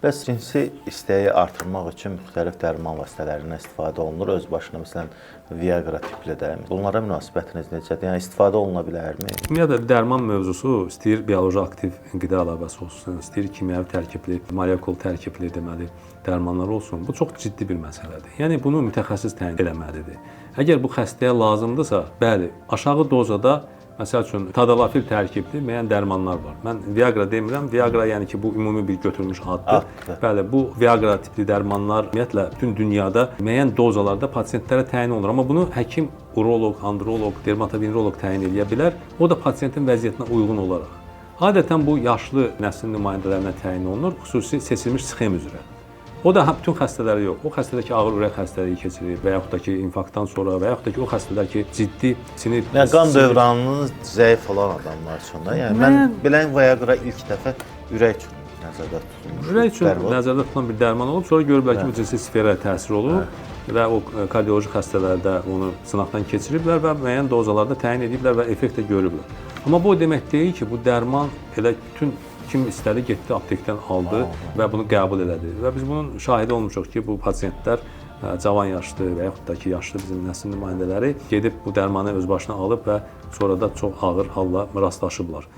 Bəs cinsi istəyi artırmaq üçün müxtəlif dərman vasitələrindən istifadə olunur. Öz başına məsələn Viagra tipli də. Bunlara münasibətiniz necədir? Yəni istifadə oluna bilərmi? Ümumiyyətlə dərman mövzusu istəyir bioloji aktiv qida əlavəsi olsun, istəyir kimyəvi tərkibli, molekul tərkibli deməli dərmanlar olsun. Bu çox ciddi bir məsələdir. Yəni bunu mütəxəssis təyin etməlidir. Əgər bu xəstəyə lazımdırsa, bəli, aşağı dozada məsəl üçün tadalafil tərkibli müəyyən dərmanlar var. Mən Viagra demirəm. Viagra yəni ki, bu ümumi bir götürülmüş addır. Bəli, bu Viagra tipli dərmanlar ümumiyyətlə bütün dünyada müəyyən dozalarda pasientlərə təyin olunur. Amma bunu həkim, uroloq, androloq, dermatoveneroloq təyin edə bilər. O da pasientin vəziyyətinə uyğun olaraq. Adətən bu yaşlı nəslin nümayəndələrinə təyin olunur, xüsusi seçilmiş sxem üzrə. O da bütün xəstələrə yox. O xəstədə ki, ağır ürək xəstəliyi keçirir və yaxud da ki, infarktdan sonra və yaxud da ki, o xəstələr ki, ciddi sinir... Yəni qan dövranının zəif olan adamlar üçün də. Yəni mən bilən Viagra ilk dəfə ürək üçün nəzərdə tutulmuş. Ürək üçün nəzərdə tutulan bir dərman olub, sonra görüblər ki, bu cinsi sferaya təsir olub və o kardioloji xəstələrdə onu sınaqdan keçiriblər və müəyyən dozalarda təyin ediblər və effekt də görüblər. Amma bu o demək deyil ki, bu dərman elə bütün kim istədi, getdi aptekdən aldı və bunu qəbul elədi. Və biz bunun şahidi olmuşuq ki, bu pasientlər cavan yaşlı və yaxud da ki, yaşlı bizim nəsil nümayəndələri gedib bu dərmanı öz başına alıb və sonra da çox ağır halla rastlaşıblar.